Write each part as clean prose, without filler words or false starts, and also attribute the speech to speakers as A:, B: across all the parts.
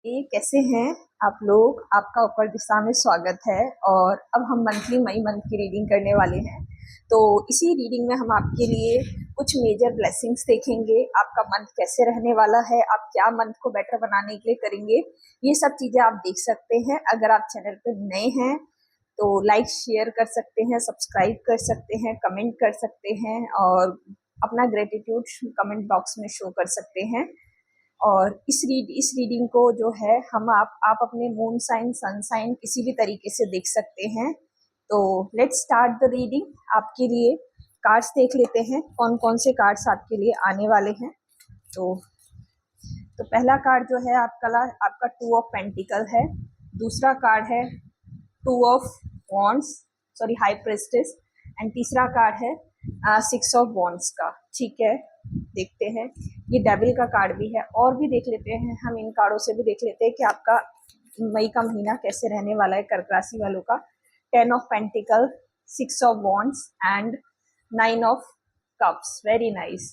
A: ये कैसे हैं आप लोग? आपका ऊपर दिशा में स्वागत है। और अब हम मंथली मई मंथ की रीडिंग करने वाले हैं। तो इसी रीडिंग में हम आपके लिए कुछ मेजर ब्लेसिंग्स देखेंगे। आपका मंथ कैसे रहने वाला है, आप क्या मंथ को बेटर बनाने के लिए करेंगे, ये सब चीजें आप देख सकते हैं। अगर आप चैनल पर नए हैं तो लाइक शेयर कर सकते हैं, सब्सक्राइब कर सकते हैं, कमेंट कर सकते हैं और अपना ग्रेटिट्यूड कमेंट बॉक्स में शो कर सकते हैं। और इस रीडिंग को जो है हम आप अपने मून साइन सन साइन किसी भी तरीके से देख सकते हैं। तो लेट्स स्टार्ट द रीडिंग। आपके लिए कार्ड्स देख लेते हैं, कौन कौन से कार्ड्स आपके लिए आने वाले हैं। तो पहला कार्ड जो है आपका टू ऑफ पेंटिकल है। दूसरा कार्ड है two of wands, sorry high प्रेस्टेस। And तीसरा कार्ड है सिक्स ऑफ वॉन्ड्स का। ठीक है, देखते हैं। ये डेविल का कार्ड भी है, और भी देख लेते हैं हम। इन कार्डों से भी देख लेते हैं कि आपका मई का महीना कैसे रहने वाला है कर्क राशि वालों का। 10 of pentacle, 6 of wands and 9 of cups. Very nice.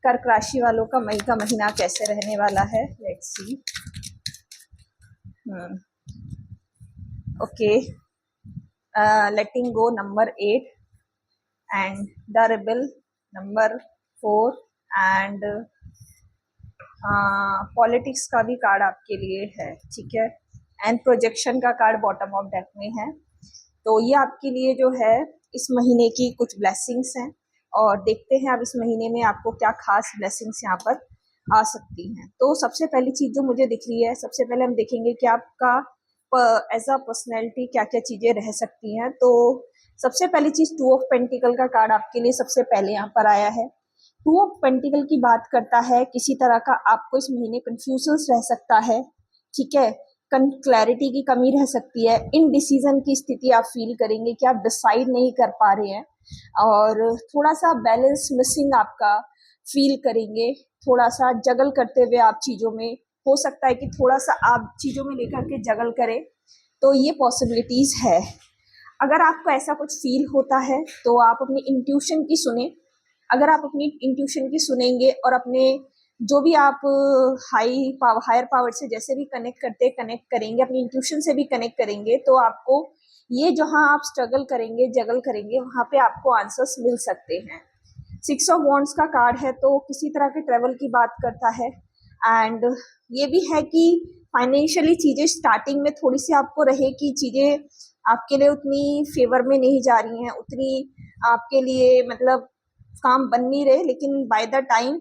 A: कर्क राशि वालों का मई का महीना कैसे रहने वाला है, let's see. Okay, letting go number 8 and the rebel number 4 and politics का भी कार्ड आपके लिए है। ठीक है, एंड प्रोजेक्शन का कार्ड बॉटम ऑफ डेक में है। तो ये आपके लिए जो है इस महीने की कुछ ब्लेसिंग्स हैं, और देखते हैं अब इस महीने में आपको क्या खास ब्लेसिंग्स यहाँ पर आ सकती हैं। तो सबसे पहली चीज जो मुझे दिख रही है, सबसे पहले हम देखेंगे कि आपका एज अ पर्सनैलिटी क्या क्या चीजें रह सकती हैं। तो सबसे पहली चीज टू ऑफ पेंटिकल का कार्ड आपके लिए सबसे पहले यहाँ पर आया है। टू ऑफ पेंटिकल की बात करता है किसी तरह का आपको इस महीने कंफ्यूजन रह सकता है। ठीक है, क्लैरिटी की कमी रह सकती है, इनडिसीजन की स्थिति आप फील करेंगे कि आप डिसाइड नहीं कर पा रहे हैं, और थोड़ा सा बैलेंस मिसिंग आपका फील करेंगे। थोड़ा सा जगल करते हुए आप चीजों में, हो सकता है कि थोड़ा सा आप चीजों में लेकर के जगल करें, तो ये पॉसिबिलिटीज है। अगर आपको ऐसा कुछ फील होता है तो आप अपनी इंट्यूशन की सुने। अगर आप अपनी इंट्यूशन की सुनेंगे और अपने जो भी आप हायर पावर से जैसे भी कनेक्ट करेंगे, अपनी इंट्यूशन से भी कनेक्ट करेंगे, तो आपको ये जहां आप स्ट्रगल करेंगे, जगल करेंगे, वहां पे आपको आंसर्स मिल सकते हैं। 6 ऑफ वॉन्ड्स का कार्ड है, तो किसी तरह के ट्रेवल की बात करता है। एंड ये भी है कि फाइनेंशियली चीजें स्टार्टिंग में थोड़ी सी आपको रहे कि चीजें आपके लिए उतनी फेवर में नहीं जा रही हैं, उतनी आपके लिए मतलब काम बन नहीं रहे, लेकिन बाय द टाइम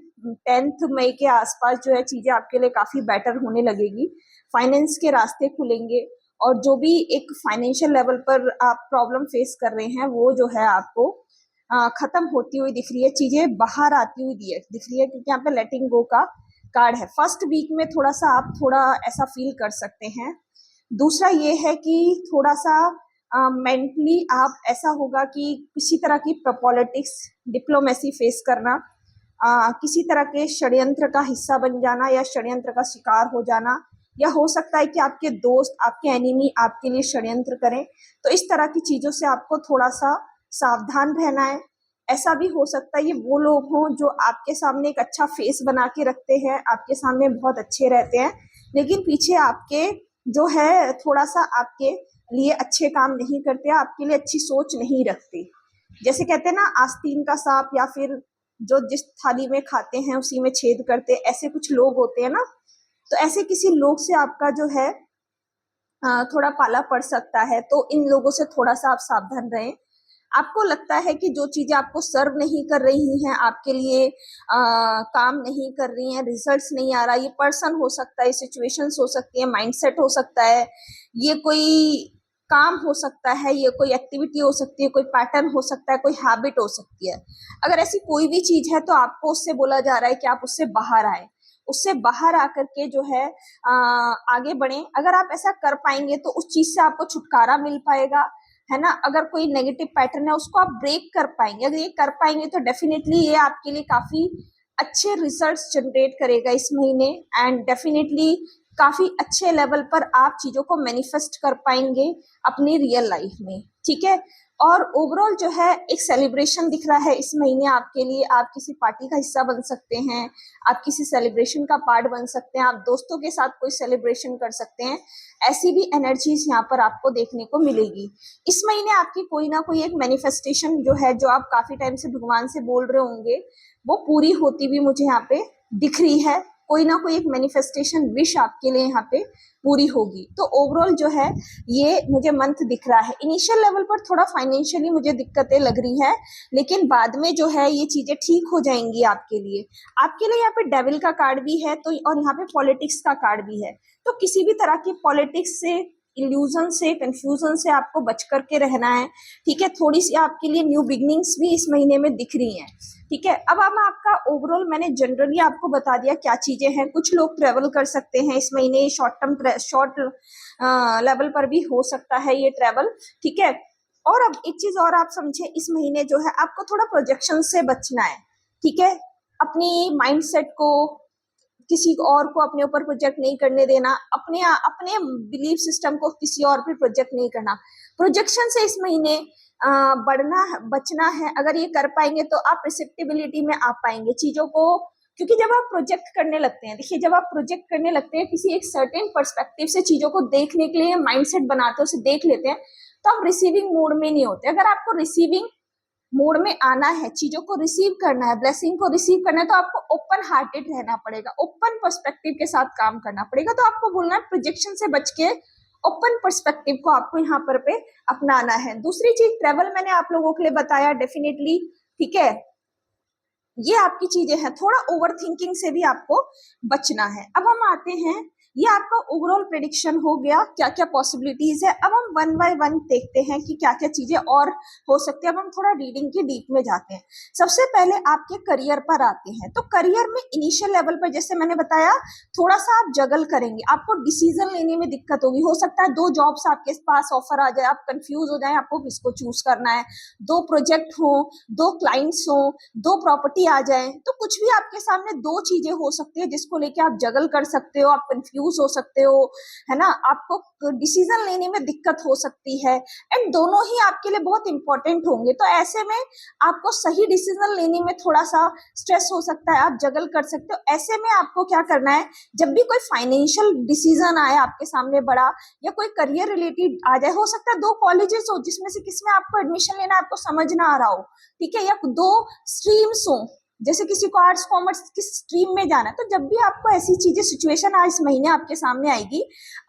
A: 10 मई के आसपास जो है चीजें आपके लिए काफी बेटर होने लगेगी। फाइनेंस के रास्ते खुलेंगे, और जो भी एक फाइनेंशियल लेवल पर आप प्रॉब्लम फेस कर रहे हैं वो जो है आपको खत्म होती हुई दिख रही है, चीजें बाहर आती हुई दिख रही है, क्योंकि यहाँ पे लेटिंग गो का कार्ड है। फर्स्ट वीक में थोड़ा सा आप थोड़ा ऐसा फील कर सकते हैं। दूसरा ये है कि थोड़ा सा मेंटली आप ऐसा होगा कि किसी तरह की पॉलिटिक्स, डिप्लोमेसी फेस करना, किसी तरह के षड्यंत्र का हिस्सा बन जाना या षड्यंत्र का शिकार हो जाना, या हो सकता है कि आपके दोस्त, आपके एनिमी आपके लिए षड्यंत्र करें। तो इस तरह की चीजों से आपको थोड़ा सा सावधान रहना है। ऐसा भी हो सकता है ये वो लोग हों जो आपके सामने एक अच्छा फेस बना के रखते हैं, आपके सामने बहुत अच्छे रहते हैं, लेकिन पीछे आपके जो है थोड़ा सा आपके लिए अच्छे काम नहीं करते, आपके लिए अच्छी सोच नहीं रखते। जैसे कहते हैं ना, आस्तीन का सांप, या फिर जो जिस थाली में खाते हैं उसी में छेद करते, ऐसे कुछ लोग होते हैं ना। तो ऐसे किसी लोग से आपका जो है थोड़ा पाला पड़ सकता है, तो इन लोगों से थोड़ा सा आप सावधान रहें। आपको लगता है कि जो चीजें आपको सर्व नहीं कर रही हैं, आपके लिए काम नहीं कर रही हैं, रिजल्ट्स नहीं आ रहा, ये पर्सन हो सकता है, सिचुएशंस हो सकती है, माइंडसेट हो सकता है, ये कोई काम हो सकता है, ये कोई एक्टिविटी हो सकती है, कोई पैटर्न हो सकता है, कोई हैबिट हो सकती है। अगर ऐसी कोई भी चीज है तो आपको उससे बोला जा रहा है कि आप उससे बाहर आए, उससे बाहर आकर के जो है आगे बढ़े। अगर आप ऐसा कर पाएंगे तो उस चीज से आपको छुटकारा मिल पाएगा, है ना। अगर कोई नेगेटिव पैटर्न है उसको आप ब्रेक कर पाएंगे, अगर ये कर पाएंगे तो डेफिनेटली ये आपके लिए काफी अच्छे रिजल्ट्स जनरेट करेगा इस महीने, एंड डेफिनेटली काफी अच्छे लेवल पर आप चीजों को मैनिफेस्ट कर पाएंगे अपनी रियल लाइफ में। ठीक है, और ओवरऑल जो है एक सेलिब्रेशन दिख रहा है इस महीने आपके लिए। आप किसी पार्टी का हिस्सा बन सकते हैं, आप किसी सेलिब्रेशन का पार्ट बन सकते हैं, आप दोस्तों के साथ कोई सेलिब्रेशन कर सकते हैं। ऐसी भी एनर्जीज यहाँ पर आपको देखने को मिलेगी। इस महीने आपकी कोई ना कोई एक मैनिफेस्टेशन जो है, जो आप काफी टाइम से भगवान से बोल रहे होंगे, वो पूरी होती भी मुझे यहाँ पे दिख रही है। कोई ना कोई एक मैनिफेस्टेशन विश आपके लिए यहाँ पे पूरी होगी। तो ओवरऑल जो है ये मुझे मंथ दिख रहा है। इनिशियल लेवल पर थोड़ा फाइनेंशियली मुझे दिक्कतें लग रही है, लेकिन बाद में जो है ये चीजें ठीक हो जाएंगी आपके लिए। आपके लिए यहाँ पे डेविल का कार्ड भी है, तो और यहाँ पे पॉलिटिक्स का कार्ड भी है। तो किसी भी तरह की पॉलिटिक्स से, इल्यूजन से, कंफ्यूजन से आपको बच करके रहना है। ठीक है, थोड़ी सी आपके लिए न्यू बिगनिंग्स भी इस महीने में दिख रही हैं। ठीक है, अब हम आपका ओवरऑल मैंने जनरली आपको बता दिया क्या चीजें हैं। कुछ लोग ट्रेवल कर सकते हैं इस महीने, शॉर्ट लेवल पर भी हो सकता है ये ट्रेवल। ठीक है, और अब एक चीज और आप समझे, इस महीने जो है आपको थोड़ा प्रोजेक्शन से बचना है। ठीक है, अपनी माइंडसेट को किसी और को अपने ऊपर प्रोजेक्ट नहीं करने देना, अपने अपने बिलीफ सिस्टम को किसी और पे प्रोजेक्ट नहीं करना। प्रोजेक्शन से इस महीने बढ़ना बचना है। अगर ये कर पाएंगे तो आप रिसेप्टिबिलिटी में आ पाएंगे चीजों को, क्योंकि जब आप प्रोजेक्ट करने लगते हैं, देखिए जब आप प्रोजेक्ट करने लगते हैं किसी एक सर्टेन पर्सपेक्टिव से चीजों को देखने के लिए माइंडसेट बनाते हैं, उसे देख लेते हैं, तो आप रिसीविंग मोड में नहीं होते। अगर आपको रिसीविंग मोड में आना है, चीजों को रिसीव करना है, ब्लेसिंग को रिसीव करना है, तो आपको ओपन हार्टेड रहना पड़ेगा, ओपन पर्सपेक्टिव के साथ काम करना पड़ेगा। तो आपको बोलना है प्रोजेक्शन से बच के ओपन पर्सपेक्टिव को आपको यहाँ पर पे अपनाना है। दूसरी चीज, ट्रेवल मैंने आप लोगों के लिए बताया डेफिनेटली। ठीक है, ये आपकी चीजें हैं। थोड़ा ओवर थिंकिंग से भी आपको बचना है। अब हम आते हैं, ये आपका ओवरऑल प्रेडिक्शन हो गया, क्या क्या पॉसिबिलिटीज है। अब हम वन बाय वन देखते हैं कि क्या क्या चीजें और हो सकती है। अब हम थोड़ा रीडिंग की डीप में जाते हैं। सबसे पहले आपके करियर पर आते हैं। तो करियर में इनिशियल लेवल पर जैसे मैंने बताया, थोड़ा सा आप जगल करेंगे, आपको डिसीजन लेने में दिक्कत होगी। हो सकता है 2 जॉब्स आपके पास ऑफर आ जाए, आप कंफ्यूज हो जाए आपको किसको चूज करना है, 2 प्रोजेक्ट हो, 2 क्लाइंट्स हो, 2 प्रॉपर्टी आ जाए। तो कुछ भी आपके सामने 2 चीजें हो सकती है जिसको लेके आप जगल कर सकते हो, आप कंफ्यूज हो सकते हो, है ना। आपको डिसीजन लेने में दिक्कत हो सकती है, एंड दोनों ही आपके लिए बहुत इंपॉर्टेंट होंगे। तो ऐसे में आपको सही डिसीजन लेने में थोड़ा सा स्ट्रेस हो सकता है, आप जगल कर सकते हो। ऐसे में आपको क्या करना है, जब भी कोई फाइनेंशियल डिसीजन आए आपके सामने बड़ा, या कोई करियर रिलेटेड आ जाए, हो सकता है 2 कॉलेजेस हो जिसमें से किसमें आपको एडमिशन लेना है आपको समझ ना आ रहा हो, ठीक है, या 2 स्ट्रीम्स हो, जैसे किसी को आर्ट्स कॉमर्स किस स्ट्रीम में जाना है। तो जब भी आपको ऐसी चीजें सिचुएशन आज इस महीने आपके सामने आएगी,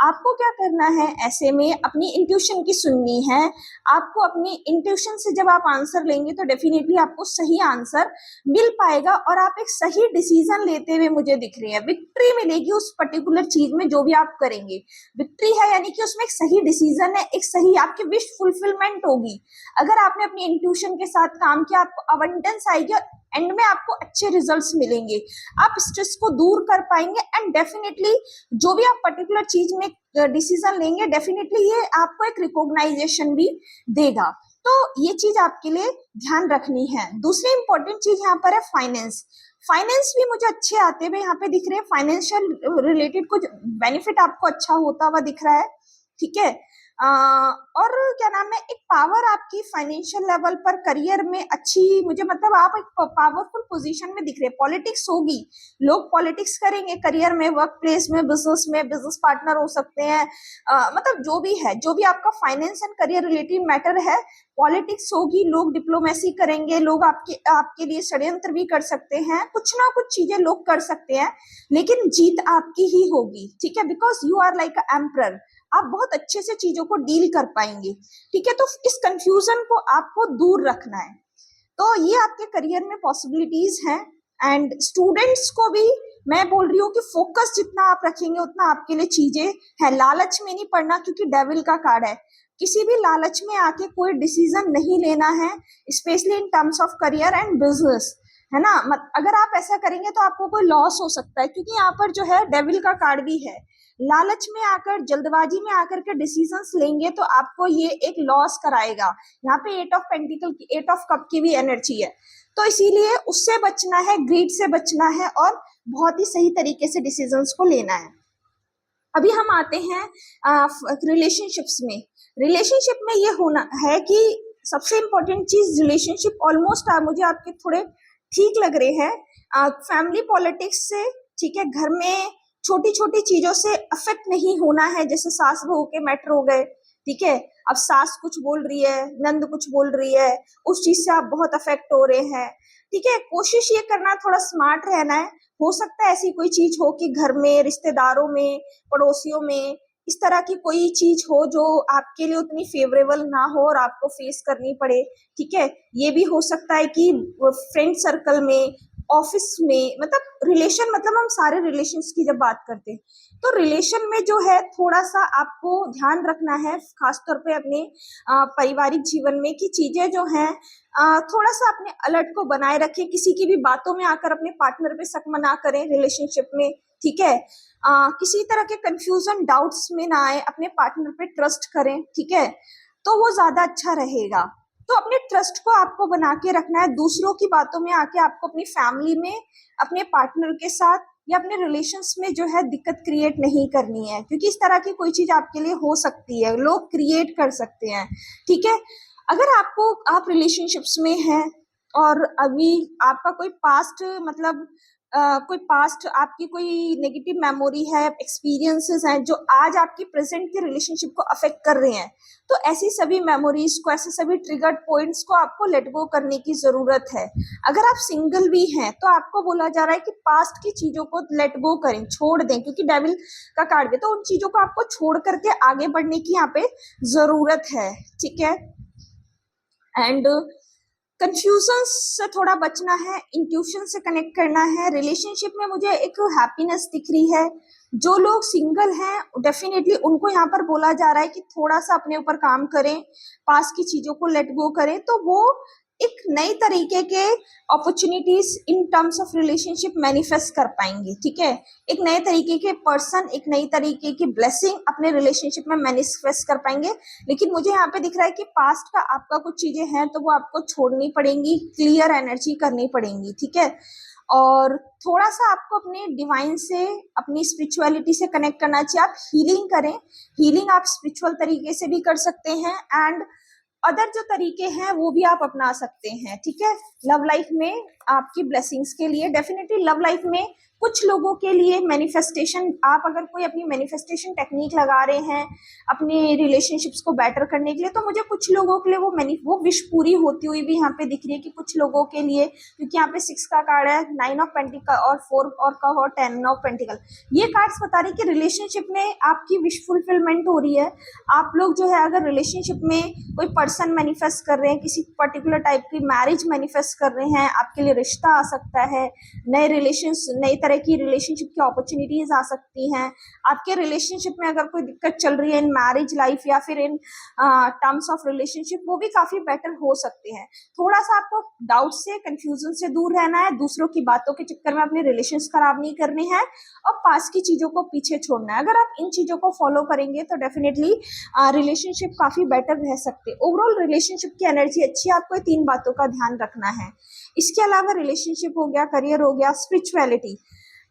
A: आपको क्या करना है, ऐसे में अपनी इंट्यूशन की सुननी है। आपको अपनी इंट्यूशन से जब आप आंसर लेंगे तो डेफिनेटली आपको सही आंसर मिल पाएगा, और आप एक सही डिसीजन लेते हुए मुझे दिख रहे हैं। विक्ट्री मिलेगी उस पर्टिकुलर चीज में जो भी आप करेंगे। विक्ट्री है यानी कि उसमें एक सही डिसीजन है, एक सही आपकी विश फुलफिलमेंट होगी। अगर आपने अपनी इंट्यूशन के साथ काम किया, आपको अबंडेंस आएगी और एंड में आपको अच्छे रिजल्ट्स मिलेंगे। आप स्ट्रेस को दूर कर पाएंगे, एंड डेफिनेटली जो भी आप पर्टिकुलर चीज में डिसीजन लेंगे, डेफिनेटली ये आपको एक रिकॉग्नाइजेशन भी देगा। तो ये चीज आपके लिए ध्यान रखनी है। दूसरी इंपॉर्टेंट चीज यहाँ पर है फाइनेंस। फाइनेंस भी मुझे अच्छे आते हुए यहाँ पे दिख रहे हैं। फाइनेंशियल रिलेटेड कुछ बेनिफिट आपको अच्छा होता हुआ दिख रहा है। ठीक है, और क्या नाम है, एक पावर आपकी फाइनेंशियल लेवल पर करियर में अच्छी, मुझे मतलब आप एक पावरफुल पोजीशन में दिख रहे हैं। पॉलिटिक्स होगी, लोग पॉलिटिक्स करेंगे करियर में, वर्क प्लेस में, बिजनेस पार्टनर हो सकते हैं, मतलब जो भी है, जो भी आपका finance and career related matter है, पॉलिटिक्स होगी, लोग डिप्लोमेसी करेंगे, लोग आपके लिए षड्यंत्र भी कर सकते हैं, कुछ ना कुछ चीजें लोग कर सकते हैं, लेकिन जीत आपकी ही होगी। ठीक है, because you are like a emperor, आप बहुत अच्छे से चीजों को डील कर पाएंगे। ठीक है, तो इस कंफ्यूजन को आपको दूर रखना है। तो ये आपके करियर में पॉसिबिलिटीज हैं। एंड स्टूडेंट्स को भी मैं बोल रही हूँ कि फोकस जितना आप रखेंगे उतना आपके लिए चीजें हैं। लालच में नहीं पड़ना, क्योंकि डेविल का कार्ड है। किसी भी लालच में आके कोई डिसीजन नहीं लेना है, specially in terms of career and business, है ना। अगर आप ऐसा करेंगे तो आपको कोई लॉस हो सकता है, क्योंकि यहाँ पर जो है डेविल का कार्ड भी है। लालच में आकर, जल्दबाजी में आकर के डिसीजंस लेंगे तो आपको ये एक लॉस कराएगा। यहाँ पे 8 ऑफ पेंटिकल की, 8 ऑफ कप की भी एनर्जी है। तो इसीलिए उससे बचना है, ग्रीड से बचना है, और बहुत ही सही तरीके से डिसीजंस को लेना है। अभी हम आते हैं रिलेशनशिप्स में। रिलेशनशिप में ये होना है कि सबसे इम्पोर्टेंट चीज रिलेशनशिप ऑलमोस्ट मुझे आपके थोड़े ठीक लग रहे हैं। फैमिली पॉलिटिक्स से, ठीक है, घर में छोटी छोटी चीजों से अफेक्ट नहीं होना है, जैसे सास बहू के मैटर हो गए, ठीक है। अब सास कुछ बोल रही है, नंद कुछ बोल रही है, उस चीज से आप बहुत अफेक्ट हो रहे हैं, ठीक है। कोशिश ये करना थोड़ा स्मार्ट रहना है। हो सकता है ऐसी कोई चीज हो कि घर में, रिश्तेदारों में, पड़ोसियों में इस तरह की कोई चीज हो जो आपके लिए उतनी फेवरेबल ना हो और आपको फेस करनी पड़े, ठीक है। ये भी हो सकता है कि फ्रेंड सर्कल में, ऑफिस में, मतलब रिलेशन, मतलब हम सारे रिलेशंस की जब बात करते हैं तो रिलेशन में जो है थोड़ा सा आपको ध्यान रखना है, खासतौर पे अपने पारिवारिक जीवन में, कि चीजें जो हैं थोड़ा सा अपने अलर्ट को बनाए रखें। किसी की भी बातों में आकर अपने पार्टनर पे शक ना करें रिलेशनशिप में, ठीक है। किसी तरह के कंफ्यूजन, डाउट्स में ना आए, अपने पार्टनर पे ट्रस्ट करें, ठीक है, तो वो ज्यादा अच्छा रहेगा। तो अपने ट्रस्ट को आपको बना के रखना है। दूसरों की बातों में आके आपको अपनी फैमिली में, अपने पार्टनर के साथ या अपने रिलेशंस में जो है दिक्कत क्रिएट नहीं करनी है, क्योंकि इस तरह की कोई चीज आपके लिए हो सकती है, लोग क्रिएट कर सकते हैं, ठीक है। अगर आप रिलेशनशिप्स में हैं और अभी आपका कोई पास्ट, मतलब कोई पास्ट आपकी कोई नेगेटिव मेमोरी है, एक्सपीरियंसेस हैं जो आज आपकी प्रेजेंट के रिलेशनशिप को अफेक्ट कर रहे हैं, तो ऐसी सभी मेमोरीज को, ऐसे सभी ट्रिगर्ड पॉइंट्स को आपको लेट गो करने की जरूरत है। अगर आप सिंगल भी हैं तो आपको बोला जा रहा है कि पास्ट की चीजों को लेट गो करें, छोड़ दें, क्योंकि डेविल का कार्ड भी, तो उन चीजों को आपको छोड़ करके आगे बढ़ने की यहाँ पे जरूरत है, ठीक है। एंड कंफ्यूजन से थोड़ा बचना है, इंट्यूशन से कनेक्ट करना है। रिलेशनशिप में मुझे एक हैप्पीनेस दिख रही है। जो लोग सिंगल हैं डेफिनेटली उनको यहाँ पर बोला जा रहा है कि थोड़ा सा अपने ऊपर काम करें, पास की चीजों को लेट गो करें, तो वो एक नई तरीके के opportunities in terms of relationship manifest कर पाएंगे, ठीक है। एक नए तरीके के पर्सन, एक नई तरीके की ब्लेसिंग अपने रिलेशनशिप में मैनिफेस्ट कर पाएंगे। लेकिन मुझे यहाँ पे दिख रहा है कि पास्ट का आपका कुछ चीजें हैं तो वो आपको छोड़नी पड़ेंगी, क्लियर एनर्जी करनी पड़ेंगी, ठीक है। और थोड़ा सा आपको अपने डिवाइन से, अपनी स्पिरिचुअलिटी से कनेक्ट करना चाहिए। आप हीलिंग करें, हीलिंग आप स्पिरिचुअल तरीके से भी कर सकते हैं, एंड अदर जो तरीके हैं वो भी आप अपना सकते हैं, ठीक है। लव लाइफ में आपकी ब्लेसिंग्स के लिए डेफिनेटली लव लाइफ में कुछ लोगों के लिए मैनिफेस्टेशन, आप अगर कोई अपनी मैनिफेस्टेशन टेक्निक लगा रहे हैं अपने रिलेशनशिप्स को बेटर करने के लिए, तो मुझे कुछ लोगों के लिए वो विश पूरी होती हुई भी यहाँ पे दिख रही है कि कुछ लोगों के लिए, क्योंकि यहाँ पे 6 का कार्ड है, 9 ऑफ पेंटिकल और 4 और 10 ऑफ पेंटिकल। ये कार्ड्स बता रही है कि रिलेशनशिप में आपकी विश फुलफिलमेंट हो रही है। आप लोग जो है अगर रिलेशनशिप में कोई पर्सन मैनिफेस्ट कर रहे हैं, किसी पर्टिकुलर टाइप की मैरिज मैनिफेस्ट कर रहे हैं, आपके लिए रिश्ता आ सकता है, नए रिलेशंस, नई तरह की रिलेशनशिप की अपॉर्चुनिटीज आ सकती हैं। आपके रिलेशनशिप में अगर कोई दिक्कत चल रही है इन मैरिज लाइफ या फिर इन टर्म्स ऑफ रिलेशनशिप, वो भी काफी बेटर हो सकते हैं। थोड़ा सा आपको डाउट से, कंफ्यूजन से दूर रहना है, दूसरों की बातों के चक्कर में अपने रिलेशंस खराब नहीं करने हैं और पास की चीजों को पीछे छोड़ना है। अगर आप इन चीजों को फॉलो करेंगे तो डेफिनेटली रिलेशनशिप काफी बेटर रह सकते हैं। ओवरऑल रिलेशनशिप की एनर्जी अच्छी है, आपको 3 बातों का ध्यान रखना है। इसके अलावा रिलेशनशिप हो गया, करियर हो गया, स्पिरिचुअलिटी।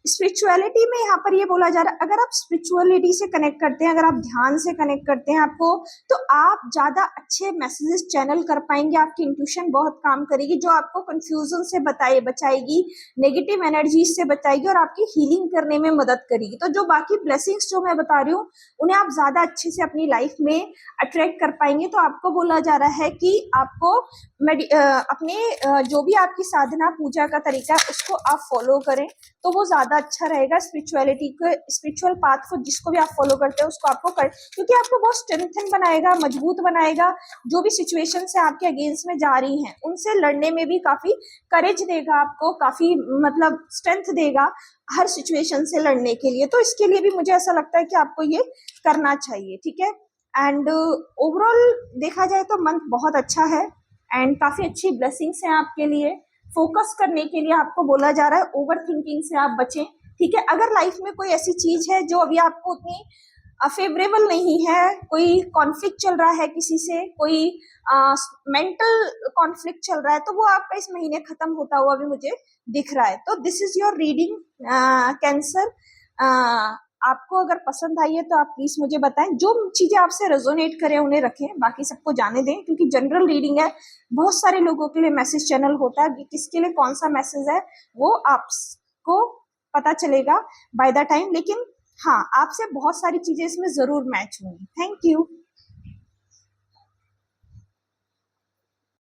A: स्पिरिचुअलिटी में यहाँ पर ये बोला जा रहा है अगर आप स्पिरिचुअलिटी से कनेक्ट करते हैं, अगर आप ध्यान से कनेक्ट करते हैं आपको, तो आप ज्यादा अच्छे मैसेजेस चैनल कर पाएंगे। आपकी इंट्यूशन बहुत काम करेगी, जो आपको कंफ्यूजन से बचाएगी, नेगेटिव एनर्जीज से बचाएगी और आपकी हीलिंग करने में मदद करेगी। तो जो बाकी ब्लेसिंग्स जो मैं बता रही हूँ उन्हें आप ज्यादा अच्छे से अपनी लाइफ में अट्रैक्ट कर पाएंगे। तो आपको बोला जा रहा है कि आपको अपने जो भी आपकी साधना पूजा का तरीका है उसको आप फॉलो करें, तो वो ज्यादा अच्छा रहेगा। स्पिरिचुअलिटी को, स्पिरिचुअल पाथ को जिसको भी आप फॉलो करते हैं उसको आपको कर, क्योंकि आपको बहुत स्ट्रेंथन बनाएगा, मजबूत बनाएगा। जो भी सिचुएशन से आपके अगेंस्ट में जा रही हैं उनसे लड़ने में भी काफी करेज देगा, आपको काफी मतलब स्ट्रेंथ देगा हर सिचुएशन से लड़ने के लिए। तो इसके लिए भी मुझे ऐसा लगता है कि आपको ये करना चाहिए, ठीक है। एंड ओवरऑल देखा जाए तो मंथ बहुत अच्छा है एंड काफी अच्छी ब्लेसिंग्स हैं आपके लिए। फोकस करने के लिए आपको बोला जा रहा है, ओवर थिंकिंग से आप बचें, ठीक है। अगर लाइफ में कोई ऐसी चीज है जो अभी आपको उतनी फेवरेबल नहीं है, कोई कॉन्फ्लिक्ट चल रहा है किसी से, कोई मेंटल कॉन्फ्लिक्ट चल रहा है, तो वो आपका इस महीने खत्म होता हुआ भी मुझे दिख रहा है। तो this is your reading cancer. आपको अगर पसंद आई है तो आप प्लीज मुझे बताएं, जो चीजें आपसे रेजोनेट करें उन्हें रखें, बाकी सबको जाने दें, क्योंकि जनरल रीडिंग है, बहुत सारे लोगों के लिए मैसेज चैनल होता है, किसके लिए कौन सा मैसेज है वो आपको पता चलेगा बाय द टाइम। लेकिन हाँ, आपसे बहुत सारी चीजें इसमें जरूर मैच होंगी। Thank you.